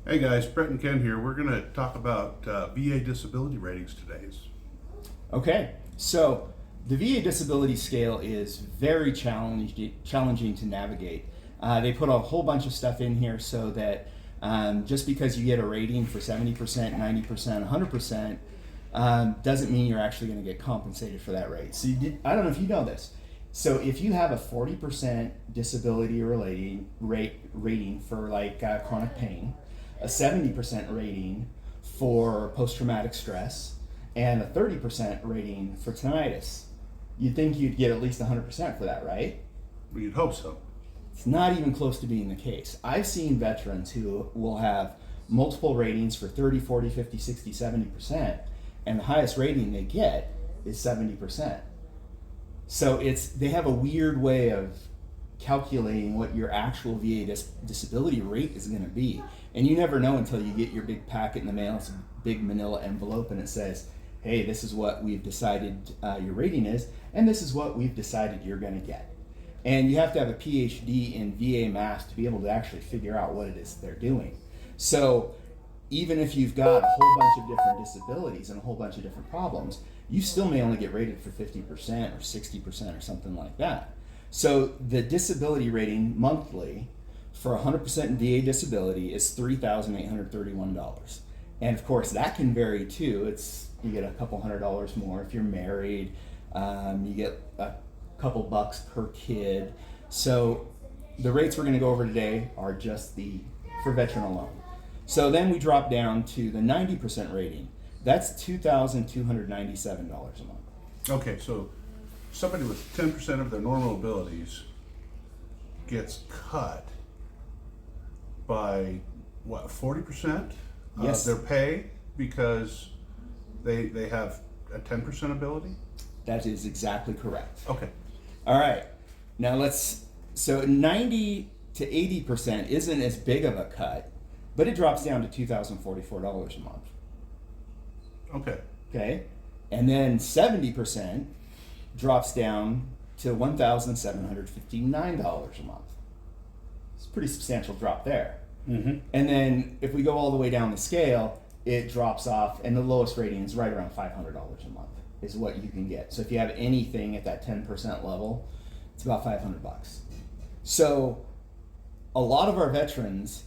Hey guys, Brett and Ken here. We're going to talk about VA disability ratings today. Okay, so the VA disability scale is very challenging to navigate. They put a whole bunch of stuff in here so that just because you get a rating for 70%, 90%, 100%, doesn't mean you're actually going to get compensated for that rate. So I don't know if you know this. So if you have a 40% disability rating for like chronic pain, a 70% rating for post-traumatic stress, and a 30% rating for tinnitus, you'd think you'd get at least 100% for that, right? Well, you'd hope so. It's not even close to being the case. I've seen veterans who will have multiple ratings for 30, 40, 50, 60, 70%, and the highest rating they get is 70%. So they have a weird way of calculating what your actual VA disability rate is going to be. And you never know until you get your big packet in the mail. It's a big manila envelope and it says, hey, this is what we've decided your rating is, and this is what we've decided you're going to get. And you have to have a PhD in VA math to be able to actually figure out what it is they're doing. So even if you've got a whole bunch of different disabilities and a whole bunch of different problems, you still may only get rated for 50% or 60% or something like that. So the disability rating monthly for 100% VA disability is $3,831. And of course that can vary too. You get a couple $100 more if you're married. You get a couple bucks per kid. So the rates we're going to go over today are just for veteran alone. So then we drop down to the 90% rating. That's $2,297 a month. Okay, so somebody with 10% of their normal abilities gets cut by what, 40% Yes. of their pay because they have a 10% ability? That is exactly correct. Okay. All right. Now so 90 to 80% isn't as big of a cut, but it drops down to $2,044 a month. Okay. Okay. And then 70% drops down to $1,759 a month. It's a pretty substantial drop there. Mm-hmm. And then if we go all the way down the scale, it drops off, and the lowest rating is right around $500 a month is what you can get. So if you have anything at that 10% level, it's about $500. So a lot of our veterans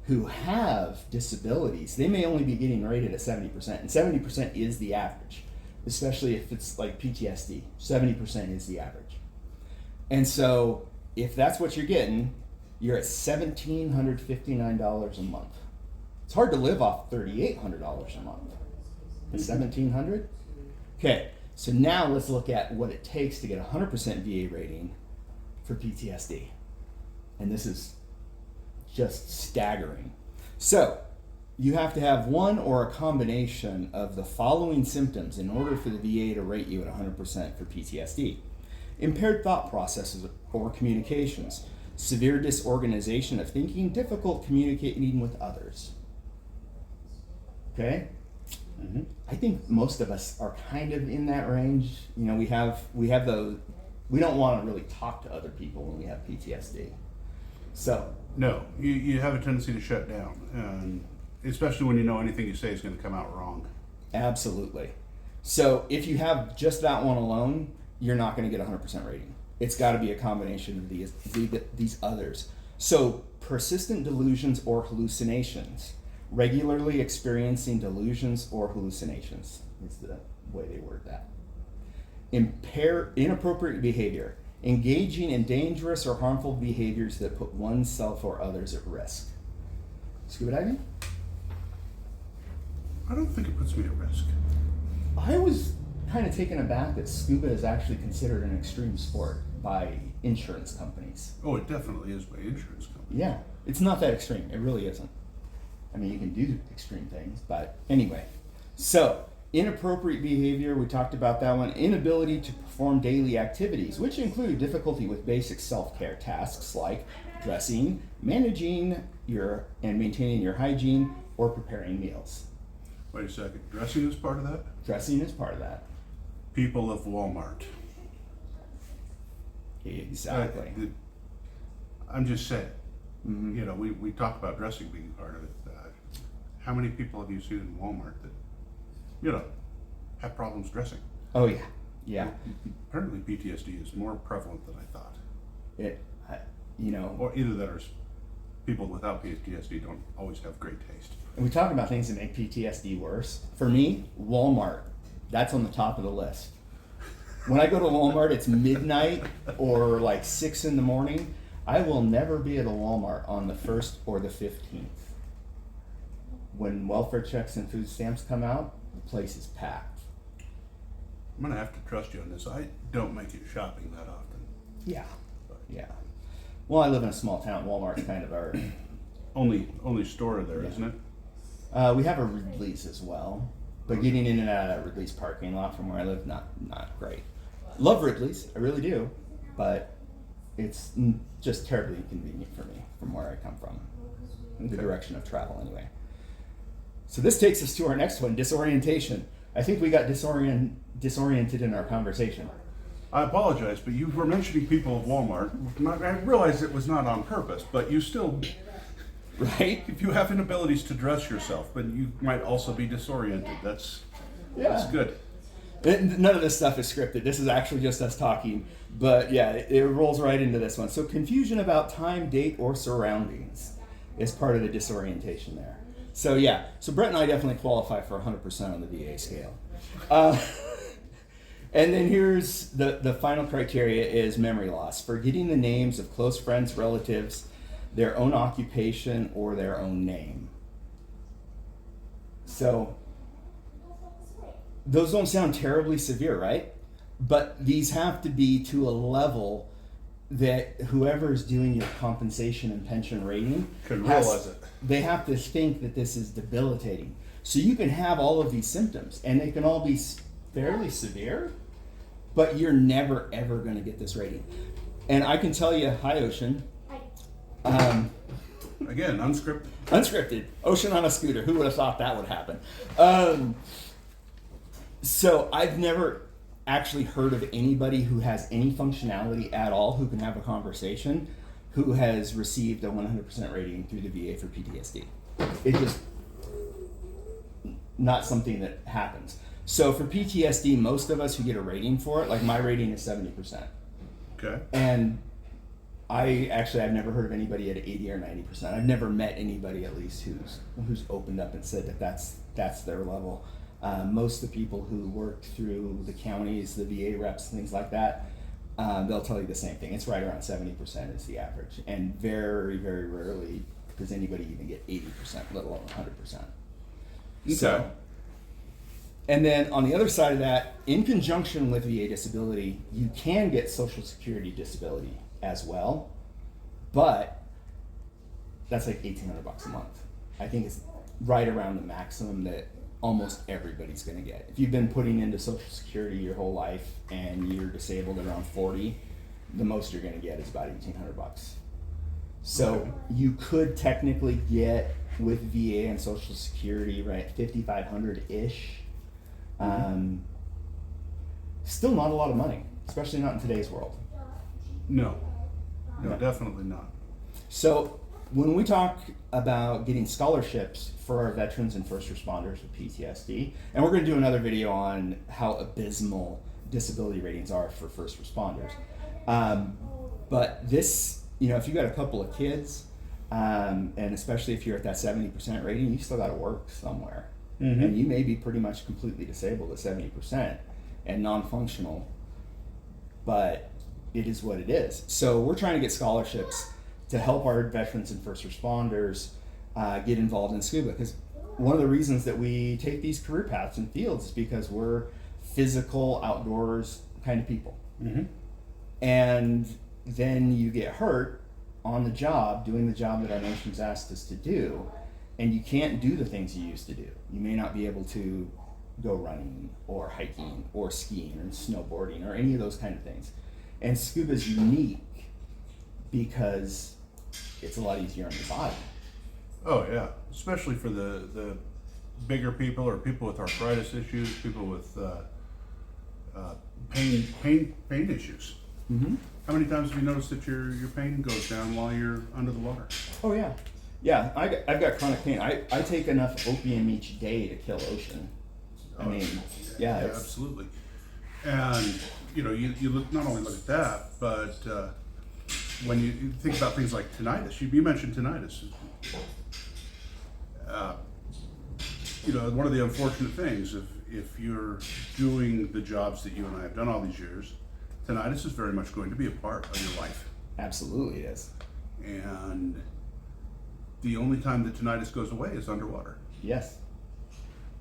who have disabilities, they may only be getting rated at 70%, and 70% is the average, especially if it's like PTSD. 70% is the average. And so if that's what you're getting, you're at $1,759 a month. It's hard to live off $3,800 a month. $1,700? Okay, so now let's look at what it takes to get a 100% VA rating for PTSD. And this is just staggering. So you have to have one or a combination of the following symptoms in order for the VA to rate you at 100% for PTSD. Impaired thought processes or communications, severe disorganization of thinking, difficult communicating with others. Okay? Mm-hmm. I think most of us are kind of in that range. You know, we have those. We don't want to really talk to other people when we have PTSD. So No, you have a tendency to shut down, and especially when you know anything you say is going to come out wrong. absolutely. So if you have just that one alone, you're not going to get a 100% rating. It's got to be a combination of these others. So persistent delusions or hallucinations, regularly experiencing delusions or hallucinations is the way they word that. Inappropriate behavior, engaging in dangerous or harmful behaviors that put oneself or others at risk. Scuba diving? I don't think it puts me at risk. I was kind of taken aback that scuba is actually considered an extreme sport by insurance companies. Oh, it definitely is by insurance companies. Yeah, it's not that extreme. It really isn't. I mean, you can do extreme things, but anyway. So, inappropriate behavior, we talked about that one. Inability to perform daily activities, which include difficulty with basic self-care tasks like dressing, managing and maintaining your hygiene, or preparing meals. Wait a second. Dressing is part of that? Dressing is part of that. People of Walmart. Exactly. I'm just saying. Mhm. You know, we talk about dressing being part of it. how many people have you seen in Walmart that, you know, have problems dressing? Oh yeah, yeah. Apparently PTSD is more prevalent than I thought. You know, Or either that or people without PTSD don't always have great taste. and we talk about things that make PTSD worse. For me, Walmart, that's on the top of the list. When I go to Walmart, it's midnight or like 6 in the morning. I will never be at a Walmart on the 1st or the 15th. When welfare checks and food stamps come out, the place is packed. I'm gonna have to trust you on this. I don't make it shopping that often. Yeah. Yeah. Well, I live in a small town. Walmart's kind of our. Only store there, Yeah. isn't it? We have a Ridley's as well, but getting in and out of that Ridley's parking lot from where I live, not great. Love Ridley's, I really do, but it's just terribly inconvenient for me from where I come from, in the Okay. direction of travel anyway. So this takes us to our next one, disorientation. I think we got disoriented in our conversation. I apologize, but you were mentioning people of Walmart. I realize it was not on purpose, but you still, Right? if you have inabilities to dress yourself, but you might also be disoriented. That's good. None of this stuff is scripted. This is actually just us talking. But yeah, it rolls right into this one. So confusion about time, date, or surroundings is part of the disorientation there. So yeah, so Brett and I definitely qualify for 100% on the VA scale. And then here's the final criteria is memory loss. Forgetting the names of close friends, relatives, their own occupation, or their own name. So those don't sound terribly severe, right? But these have to be to a level that whoever is doing your compensation and pension rating Can realize it. They have to think that this is debilitating. So you can have all of these symptoms, and they can all be fairly severe, but you're never ever going to get this rating. And I can tell you, hi Ocean. Again, unscripted. Unscripted. Ocean on a scooter. Who would have thought that would happen? So I've never actually heard of anybody who has any functionality at all who can have a conversation who has received a 100% rating through the VA for PTSD. It just not something that happens. So for PTSD, most of us who get a rating for it, like my rating is 70%. Okay. And I've never heard of anybody at 80 or 90%. I've never met anybody at least who's opened up and said that that's their level. Most of the people who work through the counties, the VA reps, things like that, they'll tell you the same thing. It's right around 70% is the average, and very, very rarely does anybody even get 80%, let alone 100%. Okay. So, and then on the other side of that, in conjunction with VA disability, you can get Social Security disability as well, but that's like $1,800 a month. I think it's right around the maximum that almost everybody's going to get. If you've been putting into Social Security your whole life and you're disabled at around 40, the most you're going to get is about $1,800. So Okay. you could technically get with VA and Social Security, right, $5,500-ish. Still not a lot of money, especially not in today's world. No, No. definitely not. So when we talk about getting scholarships for our veterans and first responders with PTSD, and we're going to do another video on how abysmal disability ratings are for first responders. But this, if you got a couple of kids, and especially if you're at that 70% rating, you still got to work somewhere. Mm-hmm. And you may be pretty much completely disabled at 70% and non-functional, but it is what it is. So we're trying to get scholarships to help our veterans and first responders get involved in scuba, because one of the reasons that we take these career paths and fields is because we're physical, outdoors kind of people. Mm-hmm. And then you get hurt on the job, doing the job that our nation's asked us to do, and you can't do the things you used to do. You may not be able to go running or hiking or skiing or snowboarding or any of those kind of things. And scuba's unique because it's a lot easier on your body. Oh yeah, especially for the bigger people or people with arthritis issues, people with pain issues. Mm-hmm. How many times have you noticed that your pain goes down while you're under the water? Oh yeah. Yeah, I've got chronic pain. I take enough opium each day to kill ocean. I mean, yeah, Yeah, it's, absolutely. And you look, not only look at that, but when you think about things like tinnitus, you mentioned tinnitus. One of the unfortunate things, if you're doing the jobs that you and I have done all these years, tinnitus is very much going to be a part of your life. absolutely it is. And the only time that tinnitus goes away is underwater. Yes.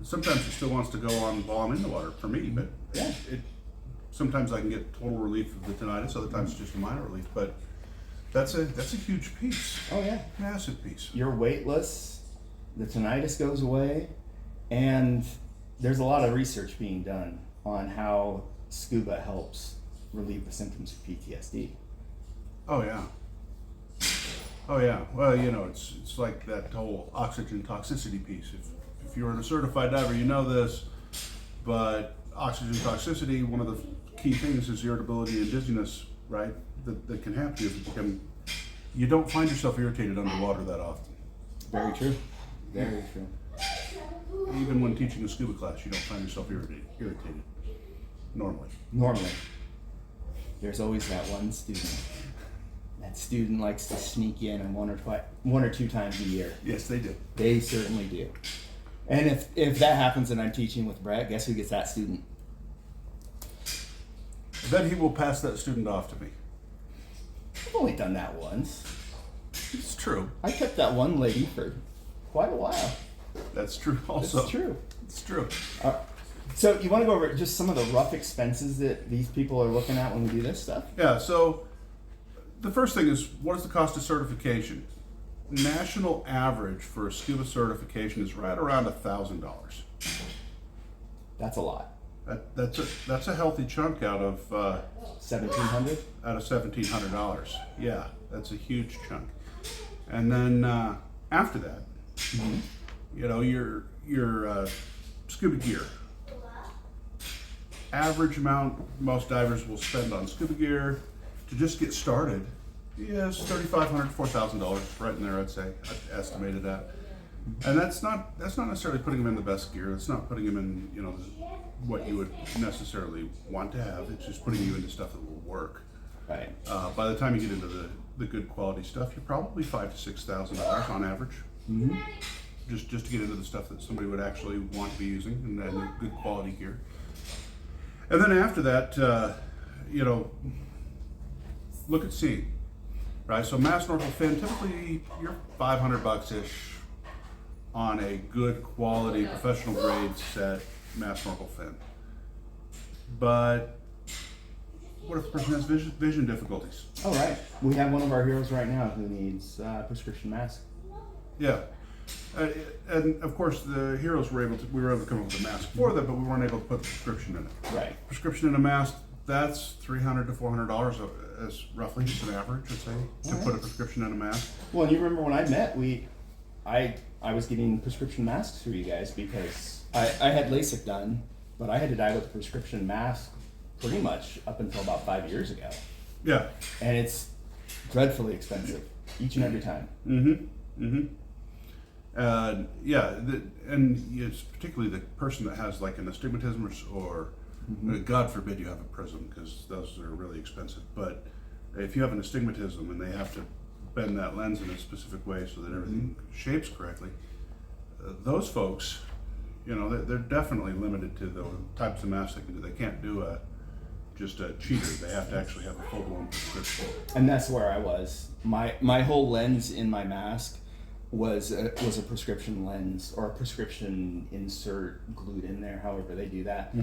Sometimes it still wants to go on while I'm in the water for me, but Yeah. sometimes I can get total relief of the tinnitus, other times it's just a minor relief, but that's a huge piece, Oh yeah. massive piece. You're weightless, the tinnitus goes away, and there's a lot of research being done on how scuba helps relieve the symptoms of PTSD. Oh yeah. Oh yeah. Well, it's like that whole oxygen toxicity piece. If you're a certified diver, you know this, but oxygen toxicity, one of the key things is irritability and dizziness, right? That can happen to you. You don't find yourself irritated underwater that often. Very true. Very true. Even when teaching a scuba class, you don't find yourself irritated normally. Normally, there's always that one student. That student likes to sneak in one or two times a year. Yes, they do. They certainly do. And if that happens and I'm teaching with Brett, guess who gets that student? Then he will pass that student off to me. I've only done that once. It's true. I kept that one lady for quite a while. That's true also. It's true. It's true. So you want to go over just some of the rough expenses that these people are looking at when we do this stuff? Yeah, so the first thing is, what is the cost of certification? National average for a scuba certification is right around $1,000. That's a lot. That's a healthy chunk out of $1,700. $1,700. Yeah, that's a huge chunk. And then after that, your scuba gear. Average amount most divers will spend on scuba gear to just get started. Yes, $3,500 to $4,000, right in there. I'd say I'd estimate it at. And that's not necessarily putting them in the best gear. It's not putting them in what you would necessarily want to have. It's just putting you into stuff that will work. Right. By the time you get into the good quality stuff, you're probably $5,000 to $6,000 on average. Mm-hmm. Just to get into the stuff that somebody would actually want to be using and good quality gear. And then after that, look at seeing, right? So mass snorkel fin, typically you're $500-ish on a good quality professional grade set mass snorkel fin. But what if the person has vision difficulties? All right. We have one of our heroes right now who needs a prescription mask. Yeah. And of course, the heroes we were able to come up with a mask for them, but we weren't able to put the prescription in it. Right. Prescription in a mask, that's $300 to $400 as roughly just an average, I'd say, to put a prescription in a mask. Well, and you remember when I met, I was getting prescription masks through you guys because I had LASIK done, but I had to dive with a prescription mask pretty much up until about 5 years ago. Yeah. And it's dreadfully expensive each and every time. And it's particularly the person that has like an astigmatism or God forbid you have a prism, because those are really expensive. But if you have an astigmatism and they have to bend that lens in a specific way so that everything shapes correctly, those folks, they're definitely limited to the types of masks they can do. They can't do just a cheater. They have to actually have a full-blown prescription. And that's where I was. My whole lens in my mask was a prescription lens or a prescription insert glued in there, however they do that.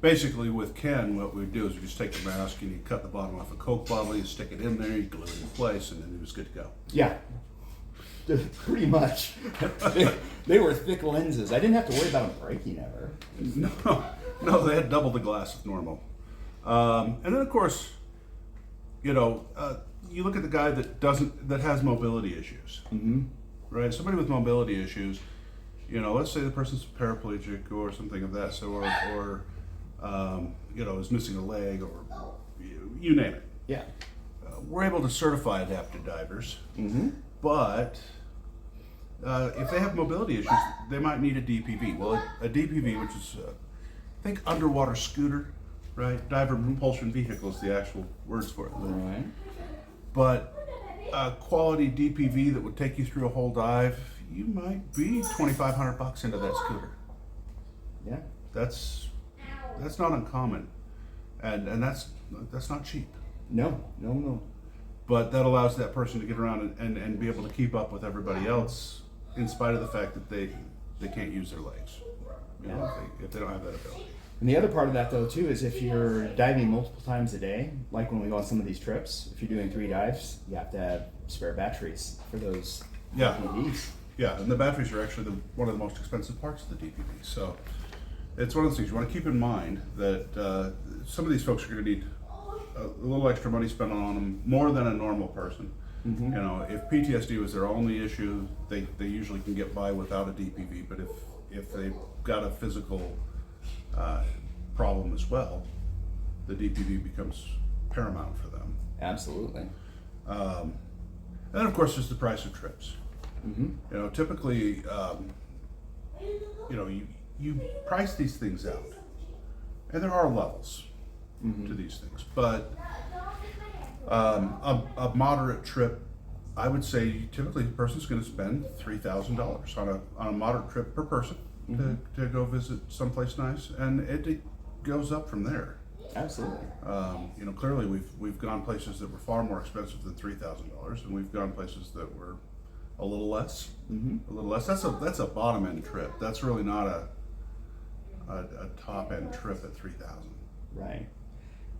Basically with Ken, what we do is we just take the mask and you cut the bottom off a Coke bottle, you stick it in there, you glue it in place, and then it was good to go. Yeah, pretty much. They were thick lenses. I didn't have to worry about them breaking ever. No, they had double the glass of normal. And then of course, you look at the guy that has mobility issues, right? Somebody with mobility issues, let's say the person's paraplegic or something of that sort, or is missing a leg, or you name it. Yeah. We're able to certify adaptive divers, but if they have mobility issues, they might need a DPV. Well, a DPV, which is, I think, underwater scooter, right? Diver propulsion vehicle is the actual words for it. Right. But a quality DPV that would take you through a whole dive, you might be $2,500 into that scooter. Yeah. That's not uncommon, and that's not cheap. No. But that allows that person to get around and be able to keep up with everybody else, in spite of the fact that they can't use their legs. You know, if they don't have that ability. And the other part of that, though, too, is if you're diving multiple times a day, like when we go on some of these trips, if you're doing 3 dives, you have to have spare batteries for those Yeah. DVDs. Yeah, and the batteries are actually one of the most expensive parts of the DPV. So it's one of those things you want to keep in mind that some of these folks are going to need a little extra money spent on them, more than a normal person. Mm-hmm. You know, if PTSD was their only issue, they usually can get by without a DPV. But if they've got a physical problem as well, the DPV becomes paramount for them. Absolutely. And then, of course, there's the price of trips. Mm-hmm. You know, typically, you price these things out, and there are levels to these things. But a moderate trip, I would say, typically the person's going to spend $3,000 on a moderate trip per person to go visit someplace nice, and it goes up from there. Absolutely. Clearly we've gone places that were far more expensive than $3,000, and we've gone places that were a little less. A little less. That's a bottom end trip. That's really not a top end trip at $3,000. Right.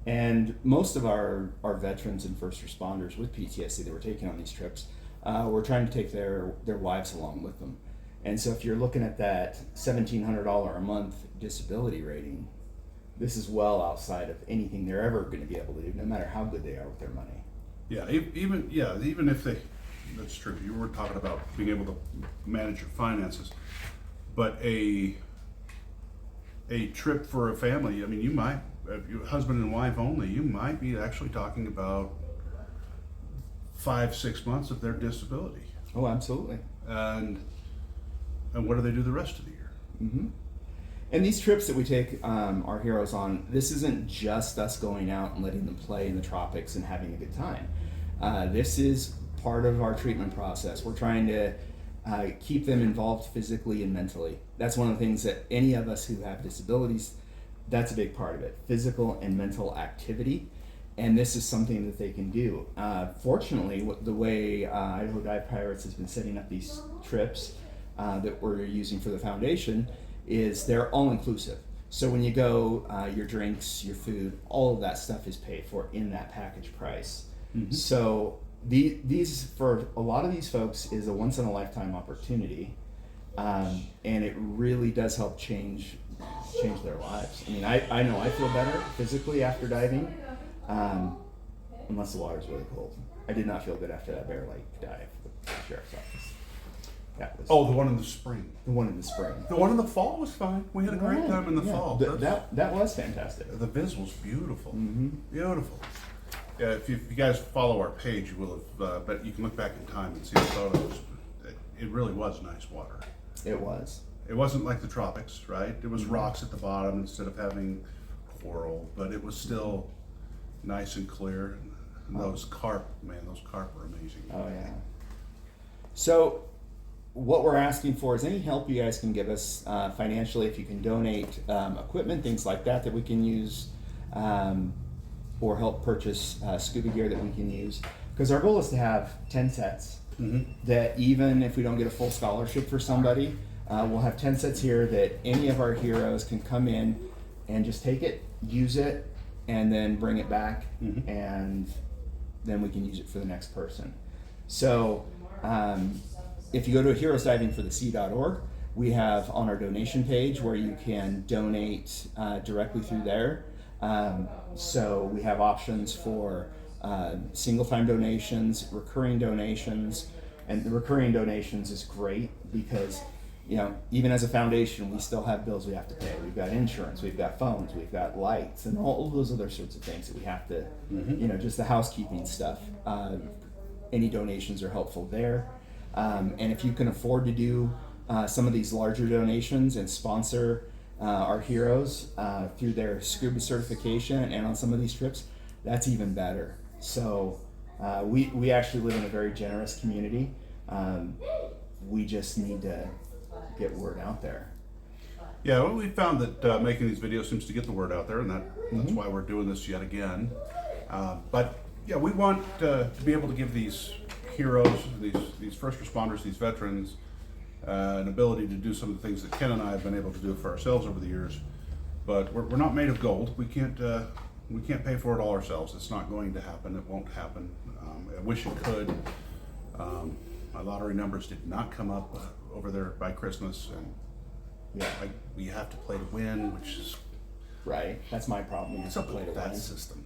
And most of our veterans and first responders with PTSD that we're taking on these trips, we're trying to take their wives along with them. And so if you're looking at that $1,700 a month disability rating, this is well outside of anything they're ever going to be able to do, no matter how good they are with their money. Yeah, even if that's true. You were talking about being able to manage your finances, but a trip for a family, I mean, you might, husband and wife only, you might be actually talking about 5-6 months of their disability. Oh, absolutely. And what do they do the rest of the year? Mm-hmm. And these trips that we take our heroes on, this isn't just us going out and letting them play in the tropics and having a good time. This is part of our treatment process. We're trying to keep them involved physically and mentally. That's one of the things that any of us who have disabilities, that's a big part of it, physical and mental activity. And this is something that they can do. Fortunately, the way Idaho Dive Pirates has been setting up these trips that we're using for the foundation is they're all inclusive. So when you go, your drinks, your food, all of that stuff is paid for in that package price. Mm-hmm. So these for a lot of these folks is a once in a lifetime opportunity, and it really does help change their lives. I mean, I know I feel better physically after diving, unless the water's really cold. I did not feel good after that Bear Lake dive with the sheriff's office. The one in the spring. The one in the spring. The one in the fall was fine. We had a great time in the fall. That was fantastic. The viz was beautiful. Mm-hmm. Beautiful. Yeah, if you guys follow our page, you will have. But you can look back in time and see the photos. It really was nice water. It was. It wasn't like the tropics, right? It was rocks at the bottom instead of having coral, but it was still nice and clear. And those carp were amazing. Oh yeah. So, what we're asking for is any help you guys can give us financially. If you can donate equipment, things like that we can use, or help purchase scuba gear that we can use. Because our goal is to have 10 sets that even if we don't get a full scholarship for somebody, we'll have 10 sets here that any of our heroes can come in and just take it, use it, and then bring it back, and then we can use it for the next person. So if you go to heroesdivingforthesea.org, we have on our donation page where you can donate directly through there. So we have options for single-time donations, recurring donations, and the recurring donations is great because, even as a foundation, we still have bills we have to pay. We've got insurance, we've got phones, we've got lights, and all of those other sorts of things that we have to, just the housekeeping stuff. any donations are helpful there. And if you can afford to do some of these larger donations and sponsor our heroes through their scuba certification and on some of these trips, that's even better. So we actually live in a very generous community. We just need to get word out there. Yeah, well, we found that making these videos seems to get the word out there, and that's why we're doing this yet again. But yeah, we want to be able to give these heroes, these first responders, these veterans, an ability to do some of the things that Ken and I have been able to do for ourselves over the years. But we're not made of gold. We can't pay for it all ourselves. It's not going to happen. It won't happen. I wish it could. My lottery numbers did not come up over there by Christmas, and Yeah, we have to play to win, which is right. That's my problem. it's up with that system.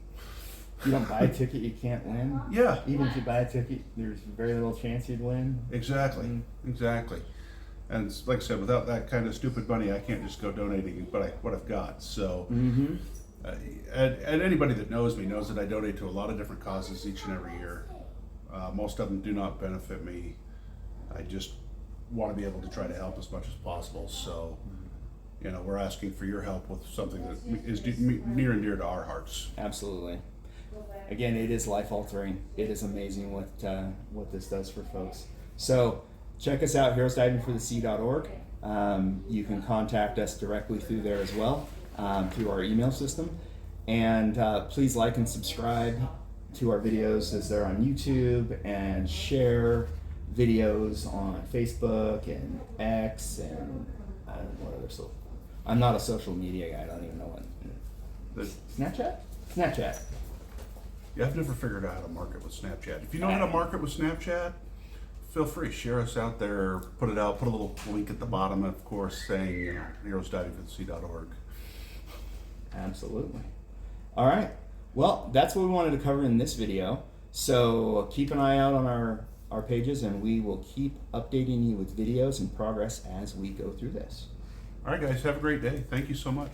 You don't buy a ticket, you can't win. Yeah, Even if you buy a ticket, there's very little chance you'd win. exactly, exactly. And like I said, without that kind of stupid money, I can't just go donating what I've got. So, and anybody that knows me knows that I donate to a lot of different causes each and every year. Most of them do not benefit me. I just want to be able to try to help as much as possible. So, we're asking for your help with something that is near and dear to our hearts. Absolutely. Again, it is life altering. It is amazing what this does for folks. So check us out, heroesdivingforthesea.org. You can contact us directly through there as well, through our email system. And please like and subscribe to our videos as they're on YouTube, and share videos on Facebook and X and I don't know what other I'm not a social media guy. I don't even know what. Snapchat? Snapchat. Yeah, I've never figured out how to market with Snapchat. If you know how to market with Snapchat, feel free, share us out there, put it out, put a little link at the bottom, of course, saying heroesdivingforthesea.org. Absolutely. All right. Well, that's what we wanted to cover in this video. So keep an eye out on our pages, and we will keep updating you with videos and progress as we go through this. All right, guys, have a great day. Thank you so much.